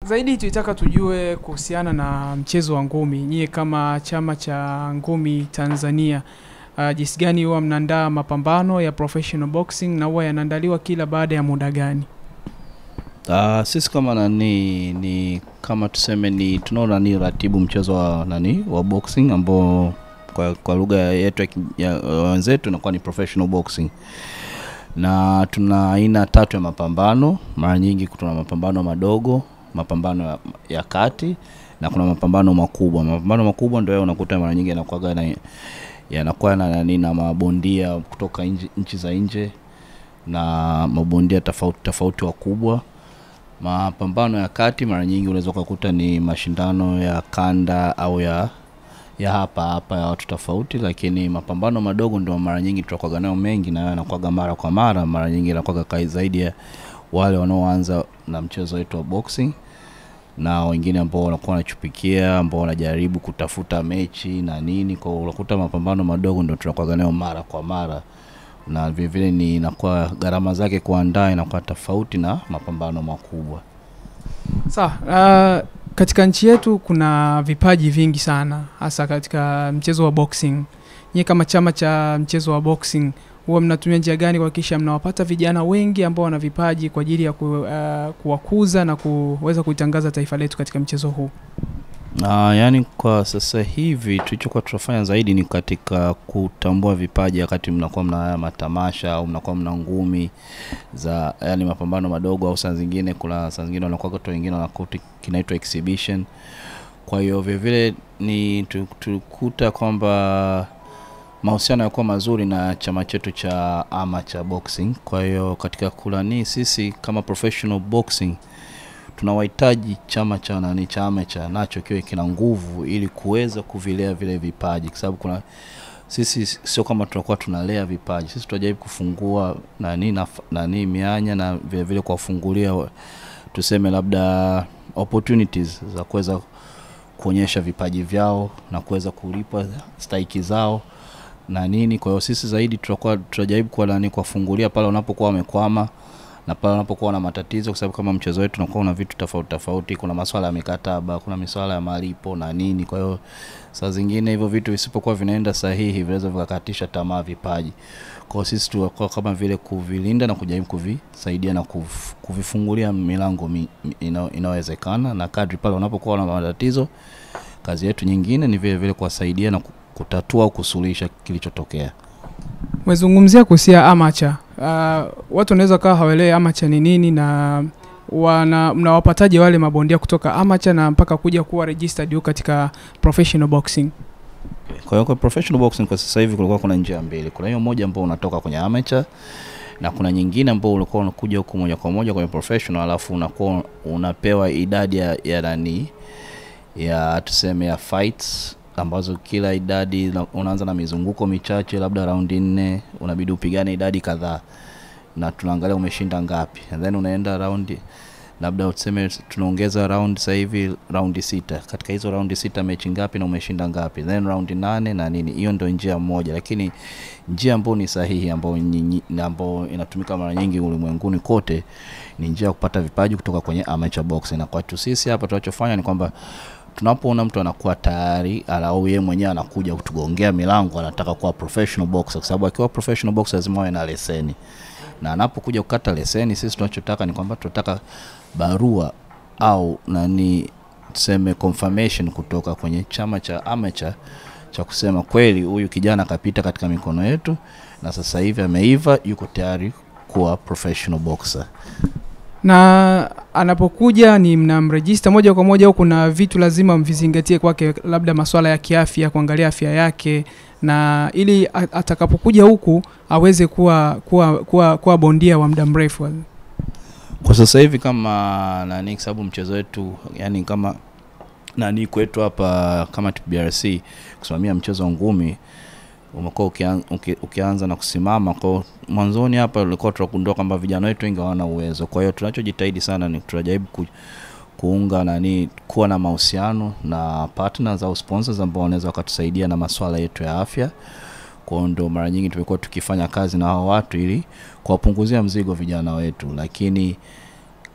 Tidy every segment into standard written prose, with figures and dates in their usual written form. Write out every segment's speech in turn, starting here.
Zaidi tulitaka tujue kuhusiana na mchezo wa ngumi. Nyie kama chama cha ngumi Tanzania, jinsi gani huwa mnaandaa mapambano ya professional boxing na huwa yanaandaliwa kila baada ya muda gani? Sisi kama ni kama tuseme ni tunaona ni ratibu mchezo wa boxing ambao kwa lugha yetu ya wenzetu inakuwa ni professional boxing. Na tuna aina 3 ya mapambano. Mara nyingi kuna mapambano madogo, mapambano ya kati na kuna mapambano makubwa. Mapambano makubwa ndio unakuta mara nyingi yanakuwa na mabondia kutoka nchi za nje na mabondia tofauti wakubwa. Mapambano ya kati mara nyingi unaweza kukuta ni mashindano ya kanda au ya hapa ya watu tofauti, lakini mapambano madogo ndio mara nyingi tunakuwa nayo mengi na yanakuwa mara kwa mara nyingi yanakuwa kai zaidi ya wale wanaoanza na mchezo wetu wa boxing, na wengine ambao wanakuwa wanachupikia, ambao wanajaribu kutafuta mechi na nini. Kwa hiyo unakuta mapambano madogo ndio tunakuwa nayo mara kwa mara, na vile ni inakuwa gharama zake kuandaa inakuwa tofauti na mapambano makubwa. Sawa. Katika nchi yetu kuna vipaji vingi sana, hasa katika mchezo wa boxing. Nyie kama chama cha mchezo wa boxing, huwa mnatumia njia gani kuhakikisha mnawapata vijana wengi ambao wana vipaji kwa ajili ya kuwakuza na kuweza kuitangaza taifa letu katika mchezo huu? Yani kwa sasa hivi tulichokuwa tunafanya zaidi ni katika kutambua vipaji wakati mnakuwa mna matamasha au mnakuwa mna ngumi za yani mapambano madogo, au saa zingine wanakuwa watu wengine wanakuta kinaitwa exhibition. Kwa hiyo vile ni tulikuta kwamba mahusiano yalikuwa mazuri na chama chetu cha amateur boxing. Kwa hiyo katika kulani sisi kama professional boxing tunawahitaji chama cha amateur nacho kiwe kina nguvu ili kuweza kuvilea vile vipaji, kwa sababu sisi sio kama tunakuwa tunalea vipaji, sisi tunajaribu kufungua mianya na vile kuwafungulia tuseme labda opportunities za kuweza kuonyesha vipaji vyao na kuweza kulipa stake zao na nini. Kwa hiyo sisi zaidi tunajaribu kuwafungulia pale wanapokuwa wamekwama na pale wanapokuwa na matatizo, kwa sababu kama mchezo wetu unakuwa una vitu tofauti, kuna masuala ya mikataba, kuna masuala ya malipo na nini. Kwa hiyo saa zingine hivyo vitu visipokuwa vinaenda sahihi vinaweza vikakatisha tamaa vipaji. Kwa hiyo sisi tunakuwa kama vile kuvilinda na kujaribu kuvisaidia na kuvifungulia milango inawezekana, na kadri pale wanapokuwa na matatizo, kazi yetu nyingine ni vile kuwasaidia na kutatua au kusuluhisha kilichotokea. Umezungumzia kuhusu amateur. Watu wanaweza kawa hawaelewi amateur ni nini, na mnawapataje wale mabondia kutoka amateur na mpaka kuja kuwa registered huko katika professional boxing? Kwa hiyo kwa professional boxing kwa sasa hivi kulikuwa kuna njia mbili. Kuna hiyo moja ambayo unatoka kwenye amateur, na kuna nyingine ambayo ulikuwa unakuja huko moja kwa moja kwenye professional, alafu unakuwa unapewa idadi ya tuseme ya fights ambazo kila idadi unaanza na mizunguko michache, labda raundi 4 unabidi upigane idadi kadhaa na tunaangalia umeshinda ngapi, and then unaenda raundi labda tuseme tunaongeza round sasa hivi raundi 6. Katika hizo raundi 6 mechi ngapi na umeshinda ngapi, then raundi 8 na nini. Hiyo ndio njia moja, lakini njia ambayo ni sahihi ambayo inatumika mara nyingi ulimwenguni kote ni njia ya kupata vipaji kutoka kwenye amateur boxing. Na kwa sisi hapa tunachofanya ni kwamba tunapoona mtu anakuwa tayari au yeye mwenyewe anakuja kutugongea milango anataka kuwa professional boxer, kwa sababu akiwa professional boxer lazima awe na leseni, na anapokuja kukata leseni sisi tunachotaka ni kwamba tunataka barua au tuseme confirmation kutoka kwenye chama cha amateur cha kusema kweli huyu kijana kapita katika mikono yetu na sasa hivi ameiva, yuko tayari kuwa professional boxer. Na anapokuja ni mnamregister moja kwa moja au kuna vitu lazima mvizingatie kwake, labda masuala ya kiafya, kuangalia afya yake, na ili atakapokuja huku aweze kuwa bondia wa muda mrefu? Kwa sasa hivi kama sababu mchezo wetu yani kama kwetu hapa kama TBRC kusimamia mchezo wa ngumi umekuwa ukianza na kusimama. Kwa mwanzoni hapa tulikuwa tunagundua kwamba vijana wetu wengi hawana uwezo. Kwa hiyo tunachojitahidi sana ni tunajaribu kuunga kuwa na mahusiano na partners au sponsors ambao wanaweza wakatusaidia na masuala yetu ya afya. Kwa ndo mara nyingi tumekuwa tukifanya kazi na hao watu ili kuwapunguzia mzigo vijana wetu. Lakini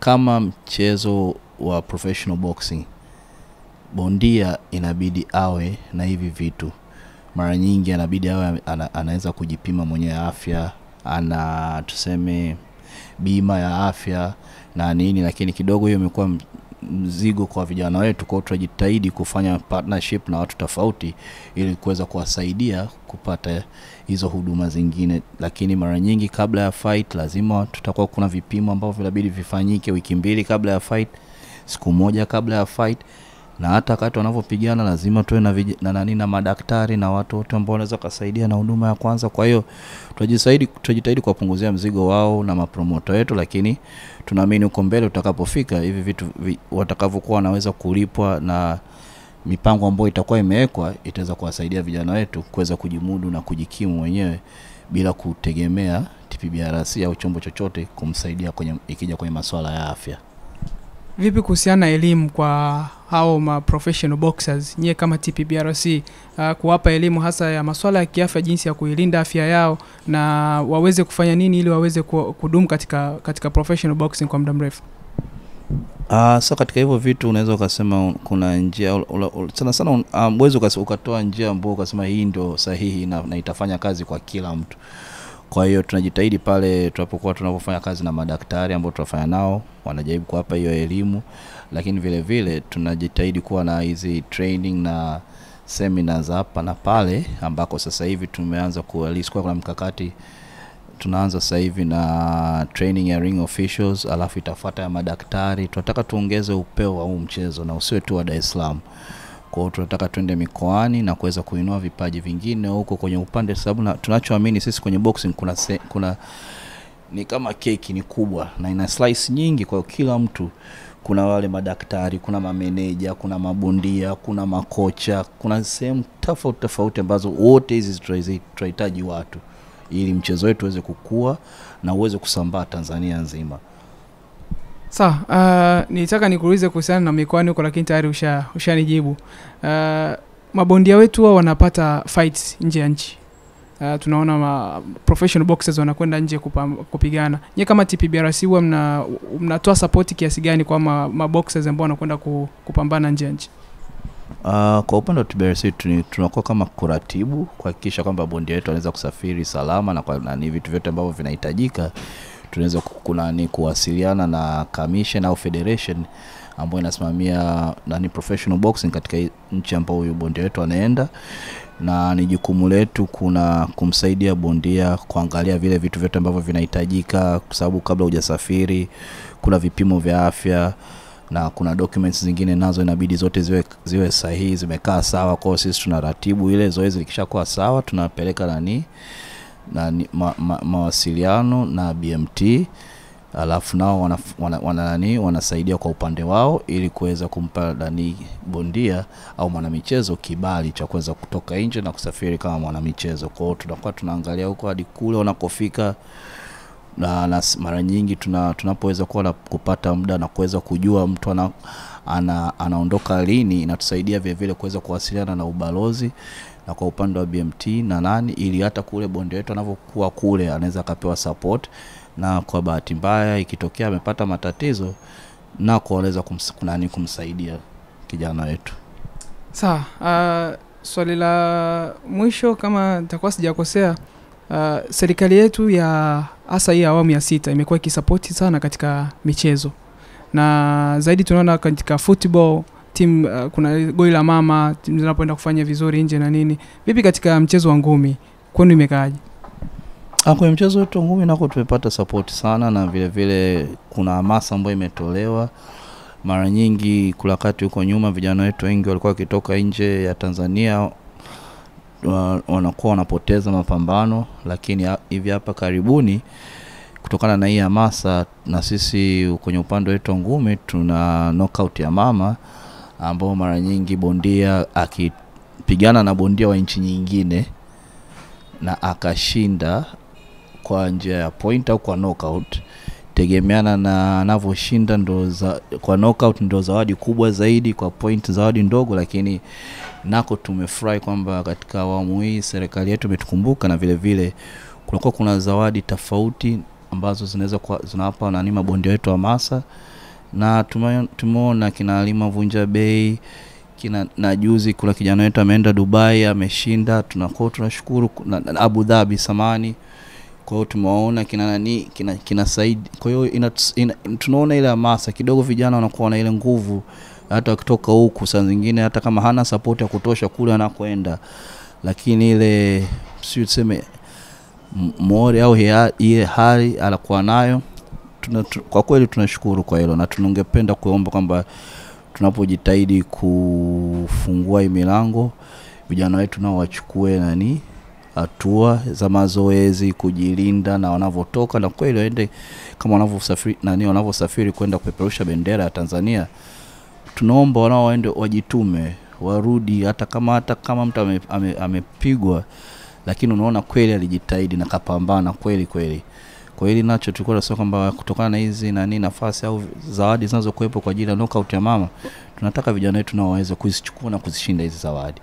kama mchezo wa professional boxing, bondia inabidi awe na hivi vitu. Mara nyingi inabidi awe anaweza kujipima mwenye afya, ana tuseme bima ya afya na nini, lakini kidogo hiyo imekuwa mzigo kwa vijana wetu. Kwa hiyo tunajitahidi kufanya partnership na watu tofauti ili kuweza kuwasaidia kupata hizo huduma zingine. Lakini mara nyingi kabla ya fight lazima tutakuwa kuna vipimo ambavyo inabidi vifanyike wiki 2 kabla ya fight, siku 1 kabla ya fight, na hata wakati wanapopigana lazima tuwe na madaktari na watu wote ambao wanaweza kusaidia na huduma ya kwanza. Kwa hiyo tunajitahidi kuwapunguzia mzigo wao na mapromoter wetu, lakini tunaamini uko mbele utakapofika hivi vitu watakavyokuwa wanaweza kulipwa na mipango ambayo itakuwa imewekwa itaweza kuwasaidia vijana wetu kuweza kujimudu na kujikimu wenyewe bila kutegemea TPBRC au chombo chochote kumsaidia ikija kwenye masuala ya afya. Vipi kuhusiana elimu kwa hao ma professional boxers nyie kama TPBRC, kuwapa elimu hasa ya masuala ya kiafya, jinsi ya kuilinda afya yao na waweze kufanya nini ili waweze kudumu katika professional boxing kwa muda mrefu? So katika hivyo vitu unaweza ukasema kuna njia sana uwezo ukatoa njia ambayo ukasema hii ndio sahihi na itafanya kazi kwa kila mtu. Kwa hiyo tunajitahidi pale tunapofanya kazi na madaktari ambao tunafanya nao, wanajaribu kuwapa hiyo elimu, lakini vile vile tunajitahidi kuwa na hizi training na seminars hapa na pale, ambako sasa hivi tumeanza kualisikuwa kuna mkakati. Tunaanza sasa hivi na training ya ring officials, alafu itafuata ya madaktari. Tunataka tuongeze upeo wa huu mchezo na usiwe tu wa Dar es Salaam. Kwa hiyo tunataka twende mikoani na kuweza kuinua vipaji vingine huko kwenye upande, sababu tunachoamini sisi kwenye boxing kuna ni kama keki ni kubwa na ina slice nyingi. Kwa kila mtu kuna wale madaktari, kuna mameneja, kuna mabondia, kuna makocha, kuna sehemu tofauti ambazo wote hizi tunahitaji watu ili mchezo wetu uweze kukua na uweze kusambaa Tanzania nzima. Sawa, nilitaka nikuulize kuhusiana na mikoani huko, lakini tayari ushanijibu. Mabondia wetu wao wanapata fights nje ya nchi. Tunaona professional boxers wanakwenda nje kupigana. Nyie kama TPBRC huwa mnatoa support kiasi gani kwa maboxers ambao wanakwenda kupambana nje ya nchi? Kwa upande wa TPBRC tunakuwa kama kuratibu kuhakikisha kwamba bondia wetu anaweza kusafiri salama na ni vitu vyote ambavyo vinahitajika. Tunaweza kuwasiliana na commission au federation ambayo inasimamia professional boxing katika nchi ambayo huyo bondia wetu anaenda, na ni jukumu letu kumsaidia bondia kuangalia vile vitu vyote ambavyo vinahitajika, kwa sababu kabla hujasafiri kuna vipimo vya afya na kuna documents zingine nazo inabidi zote ziwe sahihi, zimekaa sawa. Kwa sisi tunaratibu ile zoezi, likishakuwa sawa tunapeleka mawasiliano na BMT, alafu nao wanasaidia kwa upande wao ili kuweza kumpa bondia au mwanamichezo kibali cha kuweza kutoka nje na kusafiri kama mwanamichezo. Kwa hiyo tunakuwa tunaangalia huko hadi kule wanakofika, na mara nyingi tunapoweza kupata muda na kuweza kujua mtu anaondoka lini, inatusaidia vile vile kuweza kuwasiliana na ubalozi na kwa upande wa BMT ili hata kule bondia wetu anapokuwa kule anaweza kapewa support, na kwa bahati mbaya ikitokea amepata matatizo na kuweza kumsaidia kijana wetu. Sawa, swali la mwisho kama nitakuwa sijakosea, serikali yetu ya hasa hii awamu ya 6 imekuwa ikisupport sana katika michezo, na zaidi tunaona katika football team kuna goli la mama, timu zinapoenda kufanya vizuri nje na nini. Vipi katika mchezo wa ngumi kwani imekaaje? Kwa mchezo wetu wa ngumi nako tumepata support sana, na vile vile kuna hamasa ambayo imetolewa. Mara nyingi kulakati huko nyuma vijana wetu wengi walikuwa wakitoka nje ya Tanzania wanakuwa wanapoteza mapambano, lakini hivi hapa karibuni kutokana na hii hamasa, na sisi kwenye upande wetu wa ngumi tuna knockout ya mama, ambao mara nyingi bondia akipigana na bondia wa nchi nyingine na akashinda kwa njia ya point au kwa knockout, tegemeana na anavyoshinda kwa knockout ndo zawadi kubwa zaidi, kwa point zawadi ndogo. Lakini nako tumefurahi kwamba katika awamu hii serikali yetu imetukumbuka, na vile vile kuna zawadi tofauti ambazo zinaweza zinawapa mabondia wetu hamasa na tumeona kina Lima Vunja Bei, kina na juzi kuna kijana wetu ameenda Dubai ameshinda, tunashukuru, na Abu Dhabi samani. Kwa hiyo tumeona kina nani kina Said. Kwa hiyo tunaona ile hamasa kidogo, vijana wanakuwa na ile nguvu hata wakitoka huku saa zingine hata kama hana support ya kutosha kule anakoenda, lakini ile sio tuseme more au ile hali alakuwa nayo. Kwa kweli tunashukuru kwa hilo, na tunangependa kuomba kwamba tunapojitahidi kufungua hii milango, vijana wetu nao wachukue hatua za mazoezi, kujilinda na wanavotoka, na kweli waende kama wanavyosafiri kwenda kupeperusha bendera ya Tanzania. Tunaomba wanao waende wajitume, warudi hata kama mtu amepigwa, lakini unaona kweli alijitahidi na kapambana kweli. Kwa hili nacho tulikuwa tunasema kwamba kutokana na hizi nafasi au zawadi zinazokuepo kwa ajili ya knockout ya mama, tunataka vijana wetu nao waweze kuzichukua na kuzishinda hizi zawadi.